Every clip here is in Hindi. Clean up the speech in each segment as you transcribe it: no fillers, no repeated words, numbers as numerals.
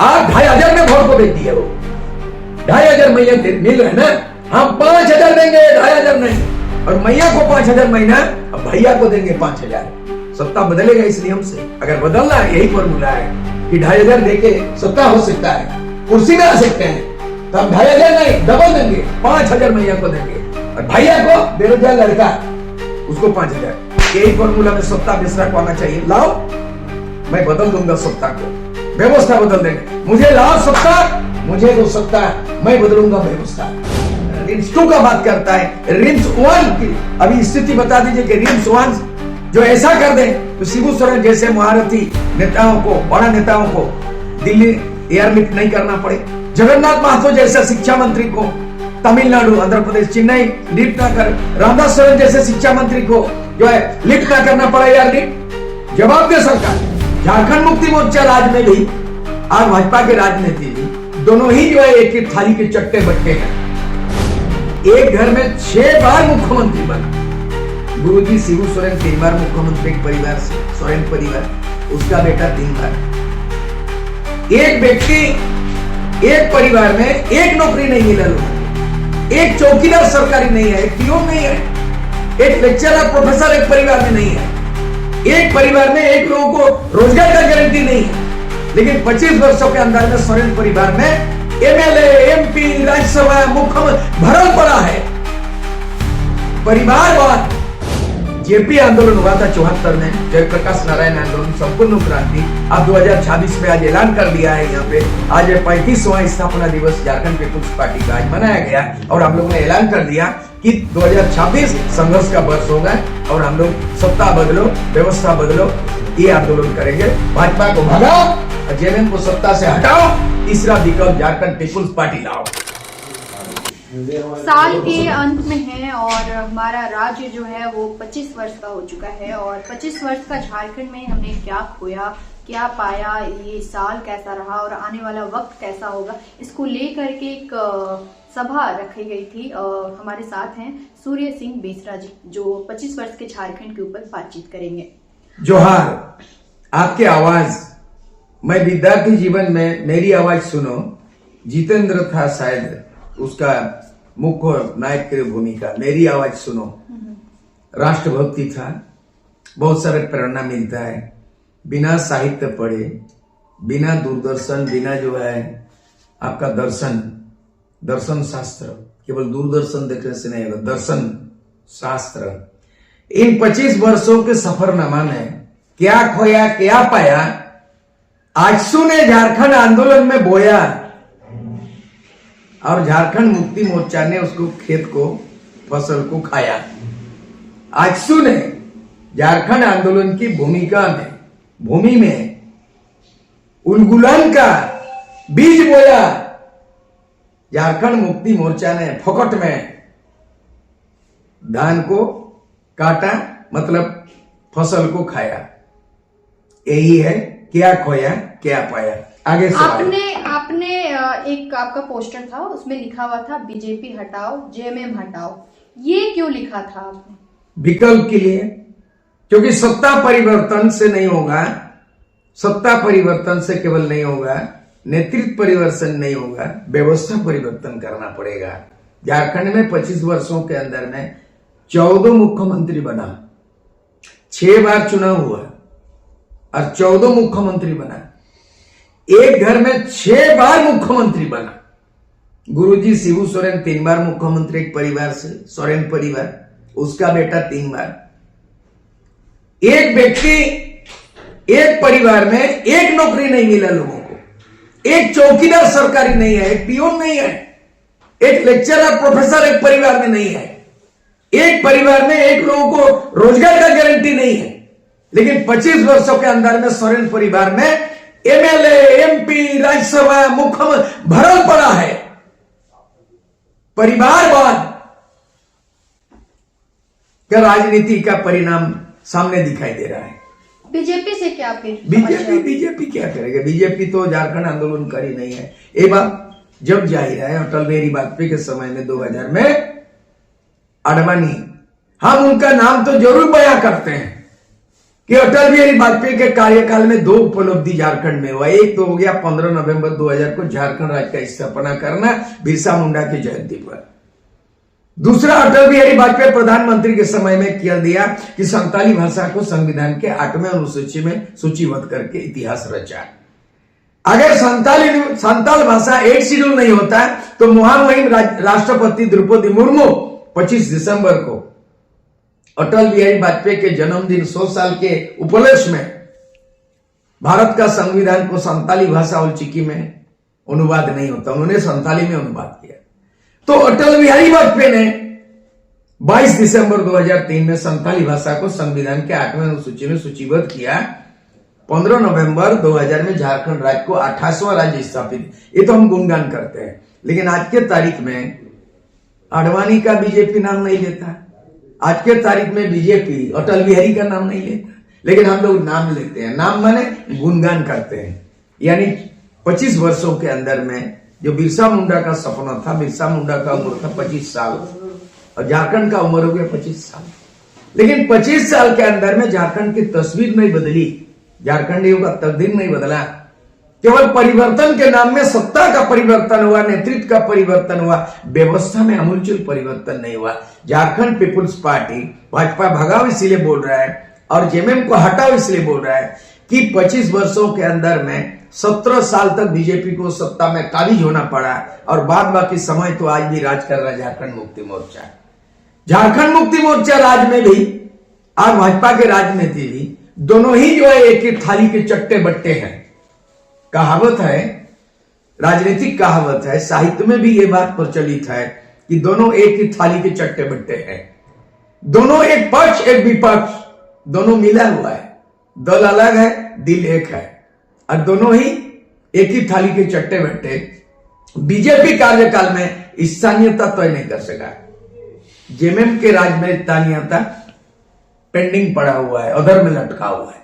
आप 2,500 में भोट को देती है वो 2,500 मैया मिल रहे ना, हम 5,000 देंगे, 2,500 नहीं। और मैया को 5,000 महीना, अब भैया को देंगे 5,000। सत्ता बदलेगा इस नियम से। अगर बदलना है, यही फॉर्मूला है कि 2,500 देके सत्ता हो सकता है, कुर्सी में आ सकते हैं, तो हम 2,500 नहीं डबल देंगे, 5,000 मैया को देंगे। और भैया को बेरोजगार लड़का उसको 5,000। यही फॉर्मूला में सत्ता मिश्रा को आना चाहिए। लाओ, मैं बदल दूंगा सत्ता को, व्यवस्था बदल देंगे। मुझे लाओ सत्ता, मुझे दो सत्ता, मैं बदलूंगा व्यवस्था। रिम्स 2 का बात करता है, रिम्स 1 की अभी स्थिति बता दीजिए कि रिम्स 1 जो ऐसा कर दे तो शिबू सोरेन जैसे महारथी नेताओं को, बड़ा नेताओं को दिल्ली एयरलिफ्ट नहीं करना पड़े। जगन्नाथ महतो जैसे शिक्षा मंत्री को तमिलनाडु, आंध्र प्रदेश, चेन्नई लिफ्ट ना कर, रामदास सोरेन जैसे शिक्षा मंत्री को जो है लिफ्ट ना करना पड़ा एयरलिफ्ट। जवाब दे सरकार। झारखंड मुक्ति मोर्चा राज में भी और भाजपा के राजनीति भी दोनों ही जो है एक ही थाली के चट्टे बट्टे हैं। एक घर में 6 बार मुख्यमंत्री बना गुरुजी शिबू सोरेन, 3 बार मुख्यमंत्री एक परिवार से, सोरेन परिवार, उसका बेटा 3 बार। एक व्यक्ति एक परिवार में एक नौकरी नहीं मिला लोगों, एक चौकीदार सरकारी नहीं है, एक पीओन नहीं है, एक लेक्चरर प्रोफेसर एक परिवार में नहीं है, एक परिवार में एक लोगों को रोजगार का गारंटी नहीं है। लेकिन 25 वर्षों के अंदर में सोरेन परिवार में एमएलए, एमपी, राज्यसभा, मुख्यमंत्री भरल पड़ा है। परिवारवाद जेपी आंदोलन हुआ था 74 में, जयप्रकाश नारायण आंदोलन, संपूर्ण क्रांति। अब 2026 में आज ऐलान कर दिया है यहाँ पे, आज 35वां स्थापना दिवस झारखंड पीपुल्स पार्टी का आज मनाया गया और हम लोग ने ऐलान कर दिया कि 2026 संघर्ष का वर्ष होगा और हम लोग सत्ता बदलो, व्यवस्था बदलो, ये आंदोलन करेंगे। भाजपा को भगाओ और जेएमएम को सत्ता से हटाओ, तीसरा विकल्प झारखंड पीपुल्स पार्टी लाओ। साल के अंत में है और हमारा राज्य जो है वो 25 वर्ष का हो चुका है और 25 वर्ष का झारखंड में हमने क्या खोया, क्या पाया, ये साल कैसा रहा और आने वाला वक्त कैसा होगा, इसको लेकर के एक सभा रखी गई थी। हमारे साथ हैं सूर्य सिंह बेसरा जी जो 25 वर्ष के झारखंड के ऊपर बातचीत करेंगे। जोहार, आपकी आवाज, मैं विद्यार्थी जीवन में मेरी आवाज सुनो, जितेंद्र था शायद उसका मुख्य नायक की भूमिका, मेरी आवाज सुनो, राष्ट्रभक्ति था, बहुत सारे प्रेरणा मिलता है। बिना साहित्य पढ़े, बिना दूरदर्शन, बिना जो है आपका दर्शन शास्त्र, केवल दूरदर्शन देखने से नहीं होगा, दर्शन शास्त्र, इन 25 वर्षों के सफरनामा में क्या खोया क्या पाया, आज सुने झारखंड आंदोलन में बोया और झारखंड मुक्ति मोर्चा ने उसको खेत को, फसल को खाया। आज सुने झारखंड आंदोलन की भूमि में उलगुलान का बीज बोया, झारखंड मुक्ति मोर्चा ने फोकट में धान को काटा, मतलब फसल को खाया। यही है क्या खोया क्या पाया। आगे आपने एक आपका पोस्टर था, उसमें लिखा हुआ था बीजेपी हटाओ, जेएमएम हटाओ, ये क्यों लिखा था आपने? विकल्प के लिए, क्योंकि सत्ता परिवर्तन से नहीं होगा, सत्ता परिवर्तन से केवल नहीं होगा, नेतृत्व परिवर्तन नहीं होगा, व्यवस्था परिवर्तन करना पड़ेगा। झारखंड में 25 वर्षों के अंदर में 14 मुख्यमंत्री बना, 6 बार चुनाव हुआ और 14 मुख्यमंत्री बना। एक घर में 6 बार मुख्यमंत्री बना गुरुजी शिबू सोरेन, 3 बार मुख्यमंत्री एक परिवार से, सोरेन परिवार, उसका बेटा 3 बार। एक व्यक्ति एक परिवार में एक नौकरी नहीं मिला लोगों को, एक चौकीदार सरकारी नहीं है, एक पीओन नहीं है, एक लेक्चरर प्रोफेसर एक परिवार में नहीं है, एक परिवार में एक लोगों को रोजगार का गारंटी नहीं है। लेकिन 25 वर्षों के अंदर में सोरेन परिवार में एमएलए, एमपी, राज्यसभा, मुख्यमंत्री भरल पड़ा है। परिवारवाद का राजनीति का परिणाम सामने दिखाई दे रहा है। बीजेपी से क्या फिर? बीजेपी क्या करेगा? बीजेपी तो झारखंड आंदोलनकारी नहीं है। ये बात जब जाहिर है अटल बिहारी वाजपेयी के समय में 2000 में अडवाणी, हम उनका नाम तो जरूर बयां करते हैं, कि अटल बिहारी वाजपेयी के कार्यकाल में 2 उपलब्धि झारखंड में हुआ। एक तो हो गया 15 नवंबर 2000 को झारखंड राज्य का स्थापना करना बिरसा मुंडा की जयंती पर। दूसरा, अटल बिहारी वाजपेयी प्रधानमंत्री के समय में किया दिया कि संताली भाषा को संविधान के 8वें अनुसूची में सूचीबद्ध करके इतिहास रचा। अगर संताल भाषा 8 शेड्यूल नहीं होता तो महामहिम राष्ट्रपति द्रौपदी मुर्मू 25 दिसंबर को अटल बिहारी वाजपेयी के जन्मदिन 100 साल के उपलक्ष्य में भारत का संविधान को संताली भाषा और चिकी में अनुवाद नहीं होता, उन्होंने संताली में अनुवाद किया। तो अटल बिहारी वाजपेयी ने 22 दिसंबर 2003 में संताली भाषा को संविधान के 8वें अनुसूची में सूचीबद्ध किया। 15 नवंबर 2000 में झारखंड राज्य को 28वां राज्य स्थापित। ये तो हम गुणगान करते हैं, लेकिन आज के तारीख में आडवाणी का बीजेपी नाम नहीं लेता। आज के तारीख में बीजेपी अटल बिहारी का नाम नहीं लेता, लेकिन हम लोग नाम लेते हैं। नाम माने गुणगान करते हैं। यानी 25 वर्षों के अंदर में जो बिरसा मुंडा का सपना था, बिरसा मुंडा का उम्र था 25 साल और झारखंड का उम्र हो गया 25 साल। लेकिन 25 साल के अंदर में झारखंड की तस्वीर नहीं बदली, झारखंडियों का तकदीर नहीं बदला। केवल परिवर्तन के नाम में सत्ता का परिवर्तन हुआ, नेतृत्व का परिवर्तन हुआ, व्यवस्था में आमूलचूल परिवर्तन नहीं हुआ। झारखंड पीपुल्स पार्टी भाजपा भगाओ इसलिए बोल रहा है और जेएमएम को हटाओ इसलिए बोल रहा है कि 25 वर्षों के अंदर में 17 साल तक बीजेपी को सत्ता में काबिज होना पड़ा और बाद बाकी समय तो आज भी राज कर रहा है झारखंड मुक्ति मोर्चा। झारखंड मुक्ति मोर्चा राज में भी और भाजपा के राजनीति भी दोनों ही जो है एक ही थाली के चट्टे बट्टे हैं। कहावत है, राजनीतिक कहावत है, साहित्य में भी ये बात प्रचलित है कि दोनों एक ही थाली के चट्टे बट्टे हैं। दोनों एक पक्ष एक विपक्ष, दोनों मिला हुआ है। दल अलग है, दिल एक है और दोनों ही एक ही थाली के चट्टे बट्टे। बीजेपी कार्यकाल में स्थानीयता तय नहीं कर सका। जेएमएम के राज में स्थानीयता पेंडिंग पड़ा हुआ है, अधर में लटका हुआ है।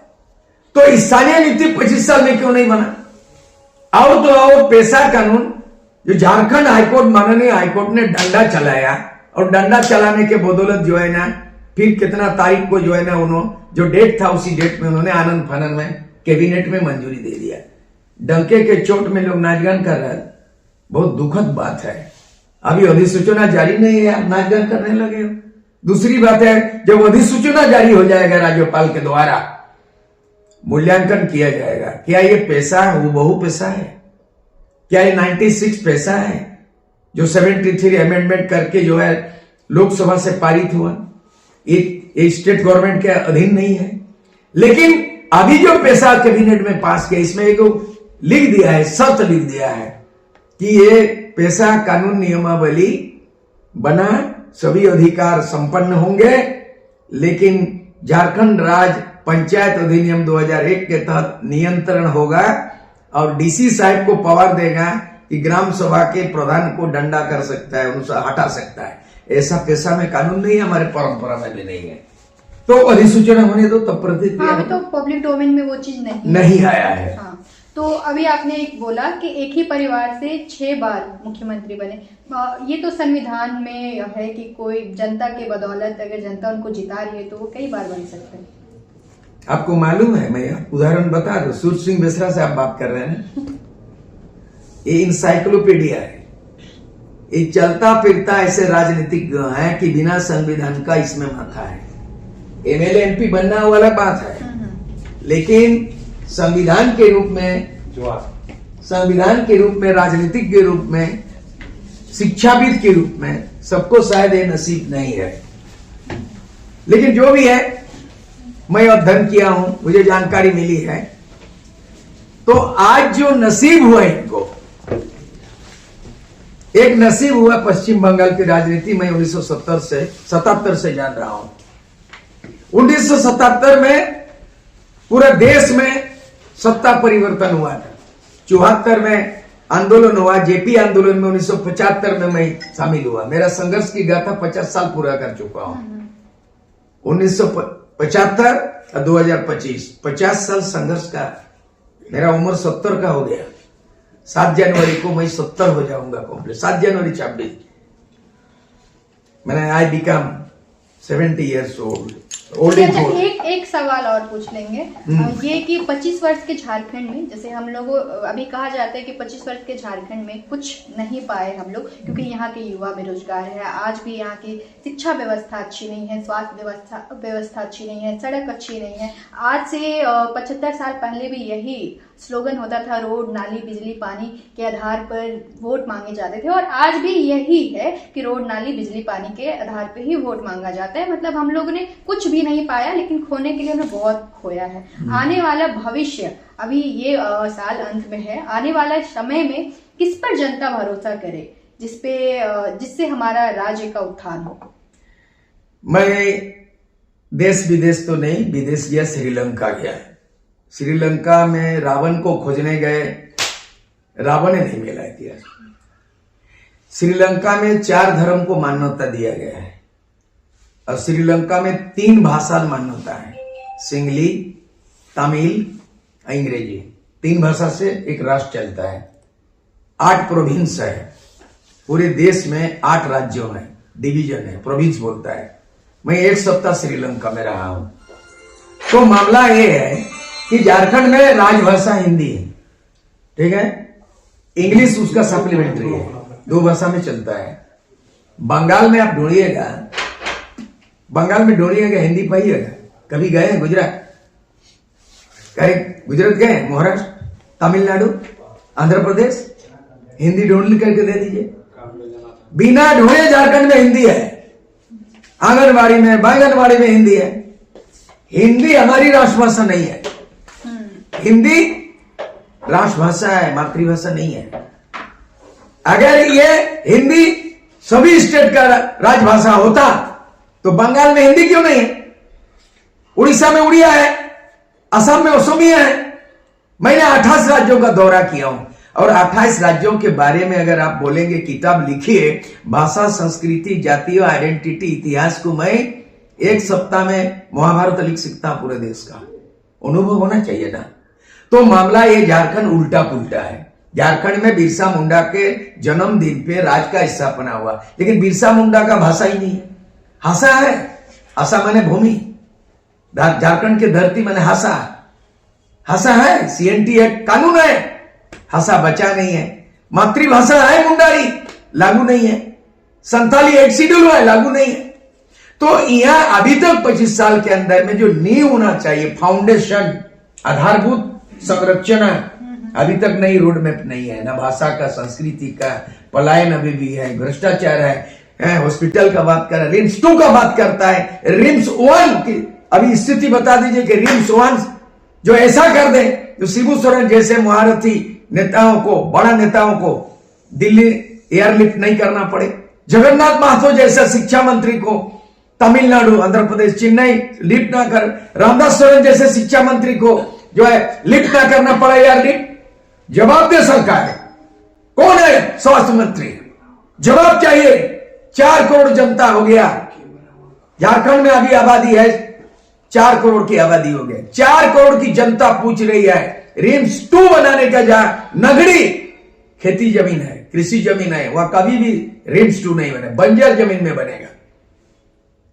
तो स्थानीय नीति 25 साल में क्यों नहीं बना? और तो और पेशा कानून जो झारखंड हाईकोर्ट, माननीय हाईकोर्ट ने डंडा चलाया और डंडा चलाने के बदौलत जो है ना फिर कितना तारीख को जो है ना उन्होंने जो डेट था उसी डेट में उन्होंने आनंद फानंद में कैबिनेट में मंजूरी दे दिया। डंके के चोट में लोग नाचगान कर रहे हैं, बहुत दुखद बात है। अभी अधिसूचना जारी नहीं है, आप नाचगान करने लगे हो। दूसरी बात है, जब अधिसूचना जारी हो जाएगा राज्यपाल के द्वारा मूल्यांकन किया जाएगा, क्या ये पैसा है वो बहु पैसा है, क्या ये 96 पैसा है जो 73 अमेंडमेंट करके जो है लोकसभा से पारित हुआ, ये स्टेट गवर्नमेंट के अधीन नहीं है। लेकिन अभी जो पैसा कैबिनेट में पास किया इसमें एक लिख दिया है, शर्त लिख दिया है कि ये पैसा कानून नियमावली बना सभी अधिकार संपन्न होंगे, लेकिन झारखंड राज्य पंचायत अधिनियम 2001 के तहत नियंत्रण होगा और डीसी साहब को पावर देगा कि ग्राम सभा के प्रधान को डंडा कर सकता है, उनसे हटा सकता है। ऐसा पैसा में कानून नहीं है, हमारे परंपरा में भी नहीं है। तो अधिसूचना होने दो तब प्रतिक्रिया। हाँ, तो पब्लिक डोमेन में वो चीज नहीं आया है। हाँ, तो अभी आपने एक बोला कि एक ही परिवार से 6 बार मुख्यमंत्री बने। ये तो संविधान में है कि कोई जनता के बदौलत अगर जनता उनको जिता रही है तो वो कई बार बन सकते हैं। आपको मालूम है, मैं उदाहरण बता दूं, सूर्य सिंह बेसरा से आप बात कर रहे हैं, ये इंसाइक्लोपीडिया है। ये चलता फिरता ऐसे राजनीतिक है कि बिना संविधान का इसमें माथा है। एमएलए एमपी बनना वाला बात है, लेकिन संविधान के रूप में, राजनीतिक के रूप में, शिक्षाविद के रूप में सबको शायद ये नसीब नहीं है। लेकिन जो भी है, मैं अध्ययन किया हूं, मुझे जानकारी मिली है, तो आज जो नसीब हुआ इनको, एक नसीब हुआ पश्चिम बंगाल की राजनीति में 1977 से जान रहा हूं। 1977 में पूरे देश में सत्ता परिवर्तन हुआ था। 74 में आंदोलन हुआ, जेपी आंदोलन में 1975 में मैं शामिल हुआ। मेरा संघर्ष की गाथा 50 साल पूरा कर चुका हूं। 1975 और 2025 50 साल संघर्ष का, मेरा उम्र 70 का हो गया। 7 जनवरी को मैं 70 हो जाऊंगा कंप्लीट। 7 जनवरी 26 मैंने I become 70 years old। Old is अच्छा, गोल्ड। एक सवाल और पूछ लेंगे। ये कि 25 वर्ष के झारखंड में, जैसे हम लोग अभी कहा जाता है कि 25 वर्ष के झारखंड में कुछ नहीं पाए हम लोग, क्योंकि यहाँ के युवा बेरोजगार है। आज भी यहाँ की शिक्षा व्यवस्था अच्छी नहीं है, स्वास्थ्य व्यवस्था अच्छी नहीं है, सड़क अच्छी नहीं है। आज से 75 साल पहले भी यही स्लोगन होता था, रोड नाली बिजली पानी के आधार पर वोट मांगे जाते थे, और आज भी यही है कि रोड नाली बिजली पानी के आधार पर ही वोट मांगा जाता है। मतलब हम लोगों ने कुछ भी नहीं पाया, लेकिन खोने के लिए हमने बहुत खोया है। आने वाला भविष्य, अभी ये साल अंत में है, आने वाला समय में किस पर जनता भरोसा करे जिससे हमारा राज्य का उत्थान हो? मैं देश विदेश तो नहीं, विदेश गया, श्रीलंका गया है। श्रीलंका में रावण को खोजने गए, रावण ने नहीं मिला इतिहास। श्रीलंका में 4 धर्म को मान्यता दिया गया है, और श्रीलंका में 3 भाषा मान्यता है, सिंगली, तमिल, अंग्रेजी। 3 भाषा से एक राष्ट्र चलता है। 8 प्रोविंस है, पूरे देश में 8 राज्यों में डिवीजन है, प्रोविंस बोलता है। मैं 1 सप्ताह श्रीलंका में रहा हूं। तो मामला ये है कि झारखंड में राजभाषा हिंदी है, ठीक है, इंग्लिश उसका सप्लीमेंट्री है, 2 भाषा में चलता है। बंगाल में आप ढूंढिएगा, बंगाल में ढूंढिएगा हिंदी पाइएगा। कभी गए गुजरात? कहे गुजरात गए, महाराष्ट्र, तमिलनाडु, आंध्र प्रदेश, हिंदी ढूंढ करके दे दीजिए। बिना ढूंढे झारखंड में हिंदी है, आंगनबाड़ी में, बांगनबाड़ी में हिंदी है। हिंदी हमारी राष्ट्रभाषा नहीं है, हिंदी राष्ट्रभाषा है, मातृभाषा नहीं है। अगर ये हिंदी सभी स्टेट का राजभाषा होता तो बंगाल में हिंदी क्यों नहीं है? उड़ीसा में उड़िया है, असम में असमिया है। मैंने 28 राज्यों का दौरा किया हूं, और 28 राज्यों के बारे में अगर आप बोलेंगे, किताब लिखिए, भाषा, संस्कृति, जातीय आइडेंटिटी, इतिहास को मैं 1 सप्ताह में महाभारत लिख सकता हूं। पूरे देश का अनुभव होना चाहिए ना। तो मामला ये झारखंड उल्टा पुल्टा है। झारखंड में बिरसा मुंडा के जन्मदिन पे राज का हिस्सा बना हुआ, लेकिन बिरसा मुंडा का भाषा ही नहीं है। हासा है, हासा माने भूमि, झारखंड की धरती माने हासा, हासा है, सीएनटी एक्ट कानून है, हासा बचा नहीं है। मातृभाषा है मुंडारी, लागू नहीं है। संताली एक्ट शेड्यूल है, लागू नहीं है। तो यहां अभी तक 25 साल के अंदर में जो नींव होना चाहिए, फाउंडेशन, आधारभूत संरचना, अभी तक नई रोड मैप नहीं है। ना भाषा का, संस्कृति का, पलायन अभी भी है, भ्रष्टाचार है, हॉस्पिटल का बात कर रहा है, रिम्स 2 का बात करता है, रिम्स 1 की अभी स्थिति बता दीजिए कि रिम्स 1 जो ऐसा कर दे तो शिबू सोरेन जैसे महारथी नेताओं को, बड़ा नेताओं को दिल्ली एयरलिफ्ट नहीं करना पड़े। जगन्नाथ महतो जैसा शिक्षा मंत्री को तमिलनाडु, आंध्र प्रदेश, चेन्नई लिफ्ट ना कर, रामदास सोरेन जैसे शिक्षा मंत्री को जो है लिफ्ट ना करना पड़ा एयरलिफ्ट। जवाब दे सरकार, कौन है स्वास्थ्य मंत्री? जवाब चाहिए। 4 करोड़ जनता हो गया झारखंड में, अभी आबादी है 4 करोड़ की आबादी हो गई। 4 करोड़ की जनता पूछ रही है रिम्स 2 बनाने का, जहां नगड़ी खेती जमीन है, कृषि जमीन है, वहां कभी भी रिम्स 2 नहीं बने, बंजर जमीन में बनेगा।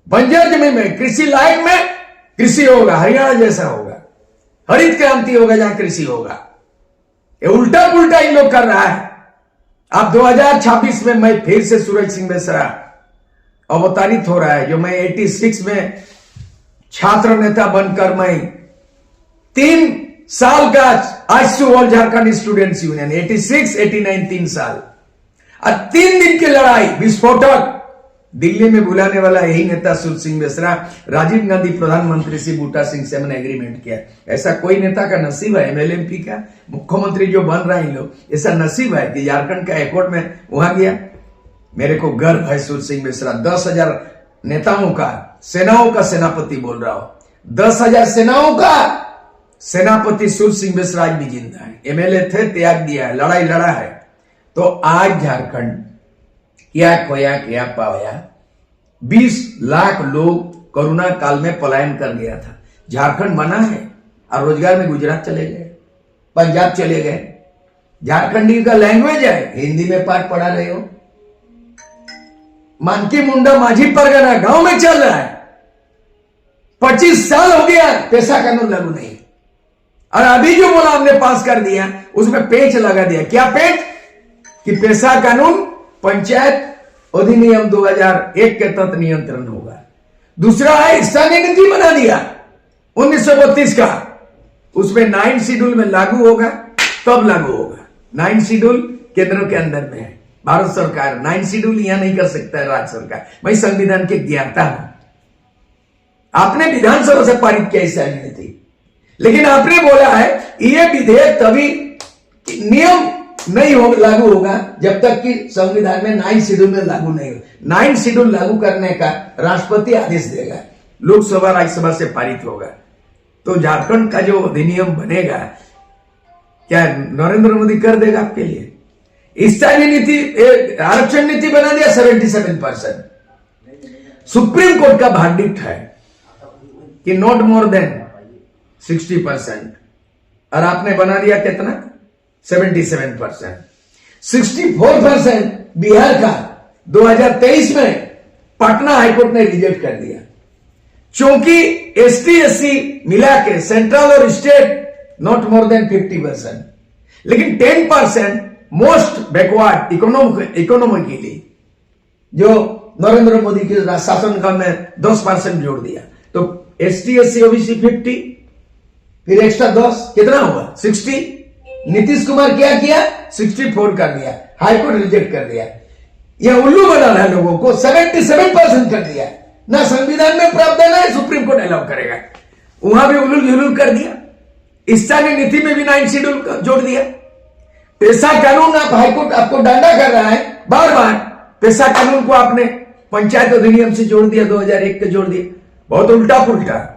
बंजर जमीन में, कृषि लायक में कृषि होगा, हरियाणा जैसा होगा, हरित क्रांति होगा जहां कृषि होगा। ये उल्टा पुल्टा इन लोग कर रहा है। अब 2026 में मैं फिर से सूरज सिंह मिश्रा अवतारित हो रहा है, जो मैं 86 में छात्र नेता बनकर मैं 3 साल का ISU all Jharkhand students union 86, 89 3 साल, और 3 दिन की लड़ाई, विस्फोटक दिल्ली में बुलाने वाला यही नेता सूरज सिंह मिश्रा, राजीव गांधी प्रधानमंत्री से बूटा सिंह से हमने एग्रीमेंट किया। ऐसा कोई नेता का नसीब है, एमएलएमपी का मुख्यमंत्री जो बन रहे हैं लोग, ऐसा नसीब है कि झारखंड का एकॉर्ड में वहां गया। मेरे को गर्व है सूरज सिंह मिश्रा, 10,000 नेताओं का, सेनाओं का सेनापति बोल रहा हूं, 10,000 सेनाओं का सेनापति सूरज सिंह मिश्रा आज भी जिंदा है। एमएलए थे, त्याग दिया है, लड़ाई लड़ा है। तो आज झारखंड क्या खोया क्या पाया। 20 लाख लोग कोरोना काल में पलायन कर गया था। झारखंड बना है और रोजगार में गुजरात चले गए, पंजाब चले गए। झारखंडी का लैंग्वेज है, हिंदी में पाठ पढ़ा रहे हो। मानकी मुंडा माझी परगना गांव में चल रहा है, 25 साल हो गया पैसा कानून लागू नहीं, और अभी जो बोला हमने पास कर दिया उसमें पेच लगा दिया। क्या पेच? कि पैसा कानून पंचायत अधिनियम 2001 के तहत नियंत्रण होगा। दूसरा है स्थानीय नीति बना दिया 1932 का, उसमें 9 शेड्यूल में लागू होगा, तब लागू होगा। 9 शेड्यूल केंद्र के अंदर में है, भारत सरकार 9 शेड्यूल यहां नहीं कर सकता है राज्य सरकार। मैं संविधान के ज्ञाता हूं। आपने विधानसभा से पारित किया स्थानीय नीति, लेकिन आपने बोला है यह विधेयक तभी नियम नहीं हो लागू होगा जब तक कि संविधान में 9 शेड्यूल में लागू नहीं हो। 9 शेड्यूल लागू करने का राष्ट्रपति आदेश देगा, लोकसभा राज्यसभा से पारित होगा। तो झारखंड का जो अधिनियम बनेगा क्या नरेंद्र मोदी कर देगा आपके लिए? स्थानीय नीति आरक्षण नीति बना दिया 77%। सुप्रीम कोर्ट का वर्डिक्ट है कि नॉट मोर देन 60%, और आपने बना दिया कितना? 77%। 64% बिहार का 2023 में पटना हाईकोर्ट ने रिजेक्ट कर दिया, क्योंकि एसटी एससी मिला के सेंट्रल और स्टेट नॉट मोर देन 50%, लेकिन 10% मोस्ट बैकवर्ड इकोनॉमिकली जो नरेंद्र मोदी के शासनकाल में 10% जोड़ दिया, तो एसटी एससी ओबीसी 50, फिर एक्स्ट्रा 10 कितना हुआ? 60। नीतीश कुमार क्या किया? 64 कर दिया, हाईकोर्ट रिजेक्ट कर दिया। यह उल्लू बना रहा है लोगों को, 77% कर दिया। ना संविधान में प्रावधान है, सुप्रीम कोर्ट अलाउ करेगा, वहां भी उलूल झुलूल कर दिया। स्थानीय नीति में भी 9 शेड्यूल जोड़ दिया। पैसा कानून आप हाईकोर्ट आपको डांडा कर रहा है बार बार, पैसा कानून को आपने पंचायत अधिनियम से जोड़ दिया, 2001 के जोड़ दिया। बहुत उल्टा पुल्टा।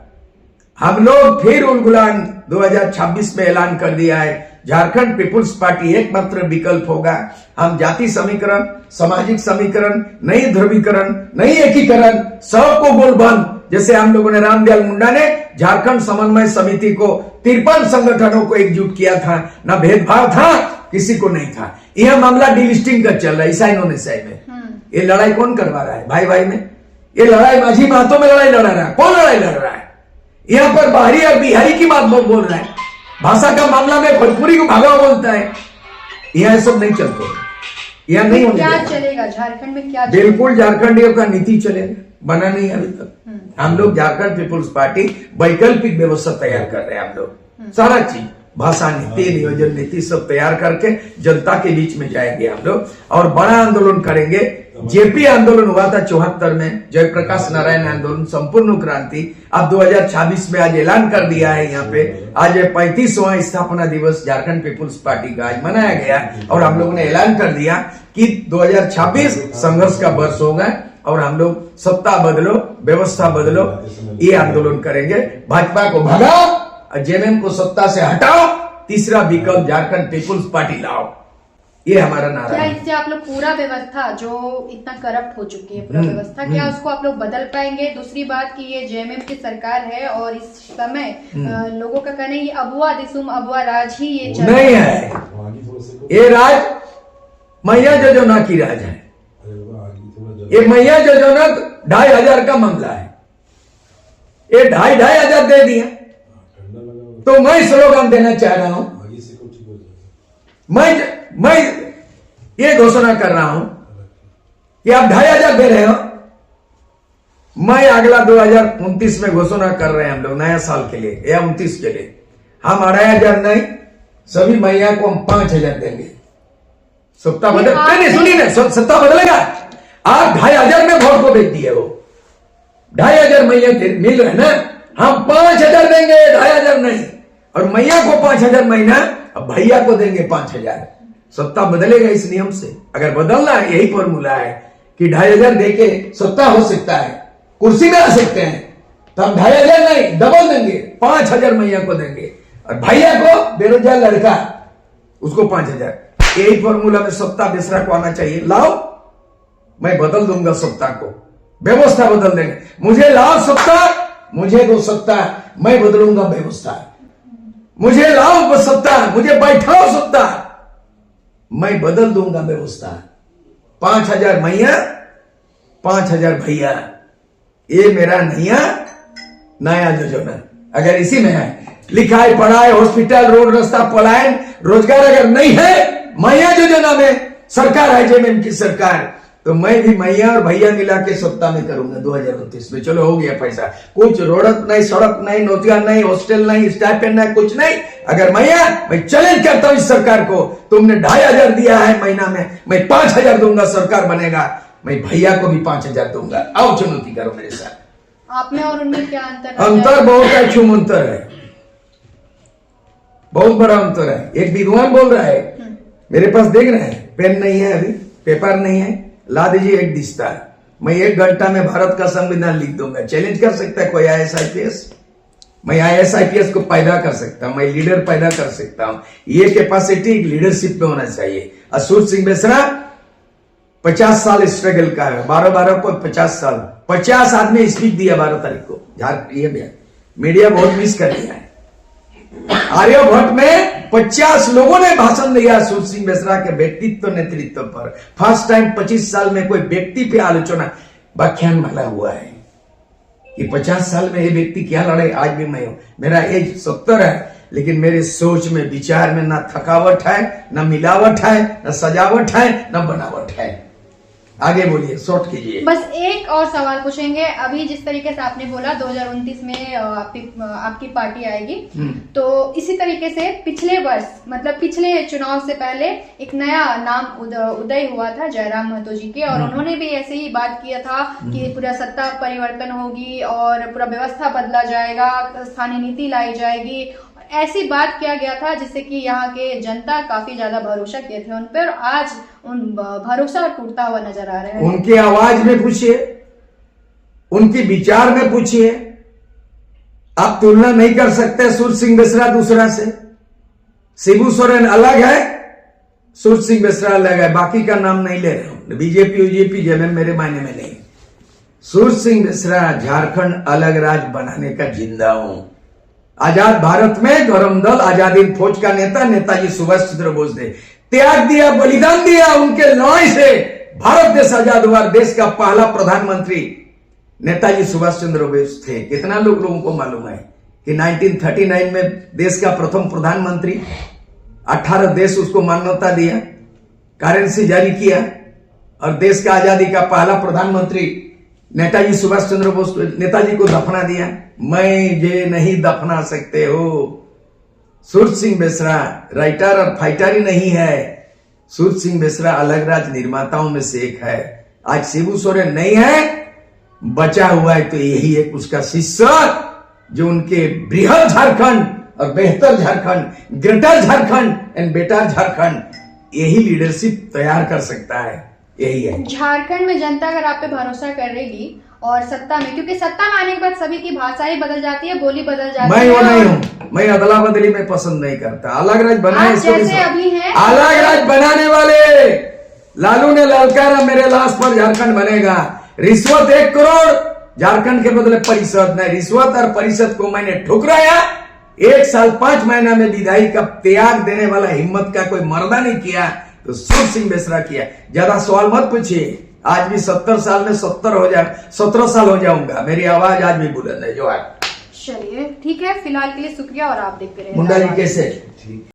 हम लोग फिर उलगुलान 2026 में ऐलान कर दिया है, झारखंड पीपुल्स पार्टी एकमात्र विकल्प होगा। हम जाति समीकरण, सामाजिक समीकरण, नई ध्रुवीकरण, नई एकीकरण, सबको गोल बंद, जैसे हम लोगों ने रामदयाल मुंडा ने झारखंड समन्वय समिति को 53 संगठनों को एकजुट किया था, ना भेदभाव था, किसी को नहीं था। यह मामला डिलिस्टिंग का चल रहा है ईसाई नॉन ईसाई में। ये लड़ाई कौन करवा रहा है? भाई भाई में। ये लड़ाई माझी महतो में लड़ाई लड़ा रहा है। कौन लड़ाई लड़ रहा है? यहां पर बाहरी और बिहारी की बात बोल रहा है। भाषा का मामला में भोजपुरी को भागा बोलता है। यह सब नहीं चलते, यह नहीं होने क्या देगा। चलेगा झारखंड में? क्या बिल्कुल झारखंडियों का नीति चलेगा, बना नहीं अभी तक। हम लोग झारखंड पीपुल्स पार्टी वैकल्पिक व्यवस्था तैयार कर रहे हैं। हम लोग सारा चीज, भाषा नीति, नियोजन नीति सब तैयार करके जनता के बीच में जाएंगे हम लोग, और बड़ा आंदोलन करेंगे। जेपी आंदोलन हुआ था 74 में, जयप्रकाश नारायण आंदोलन, संपूर्ण क्रांति। अब 2026 में आज ऐलान कर दिया है यहाँ पे, आज 35वां स्थापना दिवस झारखंड पीपुल्स पार्टी का आज मनाया गया, और हम लोगों ने ऐलान कर दिया कि 2026 संघर्ष का वर्ष होगा, और हम लोग सत्ता बदलो, व्यवस्था बदलो, ये आंदोलन करेंगे। भाजपा को भगाओ, जेएमएम को सत्ता से हटाओ, तीसरा विकल्प झारखंड पीपुल्स पार्टी लाओ, ये हमारा नारा क्या है। इससे आप लोग पूरा व्यवस्था जो इतना करप्ट हो चुकी है, पूरा व्यवस्था, क्या उसको आप लोग बदल पाएंगे? दूसरी बात कि ये जेएमएम की सरकार है और इस समय लोगों का कहना है ये अबुआ दिसुम अबुआ राज ही ये चल नहीं है। ये राज मैया जोजना की राज है। ये मैया जोजना 2,500 का मामला है, ये 2,500 दे दिया। तो मैं स्लोगन देना चाह रहा हूं, मैं ये घोषणा कर रहा हूं कि आप 2,500 दे रहे हो, मैं अगला 2029 में घोषणा कर रहे हैं हम लोग, नया साल के लिए या 29 के लिए, हम 2,500 नहीं, सभी मैया को हम 5,000 देंगे। सत्ता बदल नहीं, सुनिए ना, सत्ता बदलेगा। आप 2,500 में वोट को बेच दिए हो, 2,500 मैया मिल रहे ना, हम 5,000 देंगे, 2,500 नहीं, और मैया को 5,000 महीना, अब भैया को देंगे 5,000। सत्ता बदलेगा इस नियम से। अगर बदलना है, यही फॉर्मूला है कि 2,500 देके सत्ता हो सकता है, कुर्सी में आ सकते हैं, तो हम 2,500 नहीं, डबल देंगे, 5,000 मैया को देंगे, और भैया को बेरोजगार लड़का उसको 5,000। यही फॉर्मूला में सत्ता दूसरा को आना चाहिए। लाओ, मैं बदल दूंगा सत्ता को, व्यवस्था बदल देंगे। मुझे लाओ सत्ता, मुझे दो सत्ता, मैं बदलूंगा व्यवस्था। मुझे लाओ सत्ता, मुझे बैठाओ सत्ता, मैं बदल दूंगा व्यवस्था। 5,000 मैया, 5,000 भैया, ये मेरा नैया, नया योजना अगर इसी में है, लिखाई पढ़ाई हॉस्पिटल रोड रास्ता पलायन रोजगार अगर नहीं है मैया योजना में सरकार है जेएमएम की सरकार, तो मैं भी मैया और भैया मिला के सत्ता में करूंगा 2029 में। चलो हो गया पैसा, कुछ रोड नहीं, सड़क नहीं, रोजगार नहीं, हॉस्टल नहीं, स्टाइपेंड नहीं, कुछ नहीं। अगर मैं चैलेंज करता हूं इस सरकार को, तुमने 2500 दिया है महीना में, मैं 5000 दूंगा, सरकार बनेगा, मैं भैया को भी 5000 दूंगा। आओ चुनौती करो मेरे साथ। आप में और उनमें क्या अंतर? अंतर बहुत है, क्यों अंतर है, बहुत बड़ा अंतर है। एक विद्वान बोल रहा है, मेरे पास देख रहे हैं, पेन नहीं है, अभी पेपर नहीं है, ला दीजिए एक दिस्ता, मैं 1 घंटा में भारत का संविधान लिख दूंगा। चैलेंज कर सकता है कोई IAS IPS? मैं IAS IPS को पैदा कर सकता हूं, मैं लीडर पैदा कर सकता हूं। ये कैपेसिटी लीडरशिप में होना चाहिए। सूर सिंह बेसरा 50 साल स्ट्रगल का है, 12 को 50 साल, 50 आदमी स्पीच दिया 12 तारीख को। ये मीडिया बहुत मिस कर दिया है। आर्यभट्ट में 50 लोगों ने भाषण दिया सूर सिंह बेसरा के व्यक्तित्व नेतृत्व पर। फर्स्ट टाइम 25 साल में कोई व्यक्ति पे आलोचना व्याख्यान भला हुआ है कि 50 साल में ये व्यक्ति क्या लड़े। आज भी मैं हूं, मेरा एज 70 है, लेकिन मेरे सोच में विचार में ना थकावट है, ना मिलावट है, ना सजावट है, ना बनावट है। आगे बोलिए, शॉर्ट कीजिए। बस एक और सवाल पूछेंगे। अभी जिस तरीके से आपने बोला 2029 में आपकी पार्टी आएगी, तो इसी तरीके से पिछले वर्ष मतलब पिछले चुनाव से पहले एक नया नाम उदय हुआ था जयराम महतो जी के, और उन्होंने भी ऐसे ही बात किया था कि पूरा सत्ता परिवर्तन होगी और पूरा व्यवस्था बदला जाएगा, स्थानीय नीति लाई जाएगी। ऐसी बात किया गया था जिससे कि यहाँ के जनता काफी ज्यादा भरोसा किए थे उन पर, और आज उन भरोसा टूटता हुआ नजर आ रहा है। उनकी आवाज में पूछिए, उनके विचार में पूछिए। आप तुलना नहीं कर सकते सूर सिंह बेसरा दूसरा से। शिबू सोरेन अलग है, सूर सिंह बेसरा अलग है। बाकी का नाम नहीं ले रहा हूं, बीजेपी जेएमएम मेरे मायने में नहीं। सूर सिंह बेसरा झारखंड अलग राज्य बनाने का जिंदा हूं। आजाद भारत में गरम दल आजादी फौज का नेता नेताजी सुभाष चंद्र बोस ने त्याग दिया, बलिदान दिया। उनके लड़ाई से भारत देश आजाद हुआ। देश का पहला प्रधानमंत्री नेताजी सुभाष चंद्र बोस थे। कितना लोगों को मालूम है कि 1939 में देश का प्रथम प्रधानमंत्री, 18 देश उसको मान्यता दिया, करेंसी जारी किया, और देश का आजादी का पहला प्रधानमंत्री नेताजी सुभाष चंद्र बोस नेताजी को दफना दिया। मैं ये नहीं दफना सकते हो। सूर सिंह बेसरा राइटर और फाइटर ही नहीं है। सूर सिंह बेसरा अलग राज्य निर्माताओं में से एक है। आज शिबू सोरेन नहीं है, बचा हुआ है तो यही एक उसका शिष्य, जो उनके बृहद झारखंड और बेहतर Jharkhand, greater Jharkhand and better Jharkhand, यही लीडरशिप तैयार कर सकता है। यही है झारखंड में जनता अगर आप पे भरोसा करेगी और सत्ता में, क्योंकि सत्ता में आने के बाद सभी की भाषा ही बदल जाती है, बोली बदल जाती है। मैं वो नहीं हूँ, मैं अदला बदली में पसंद नहीं करता। अलग राज्य बनाए, जैसे अभी है अलग राज्य बनाने वाले लालू ने ललकारा मेरे लाश पर झारखंड बनेगा। रिश्वत 1 करोड़ झारखंड के बदले परिषद नहीं, रिश्वत और परिषद को मैंने ठुकराया। 1 साल 5 महीना में विधायी का त्याग देने वाला हिम्मत का कोई मर्दा नहीं किया, तो सूर सिंह बेसरा किया। ज्यादा सवाल मत पूछिए। आज भी 70 साल में 17 साल हो जाऊंगा। मेरी आवाज आज भी बुलंद है। जो है चलिए ठीक है, फिलहाल के लिए शुक्रिया, और आप देखते रहिए मुंडा जी कैसे।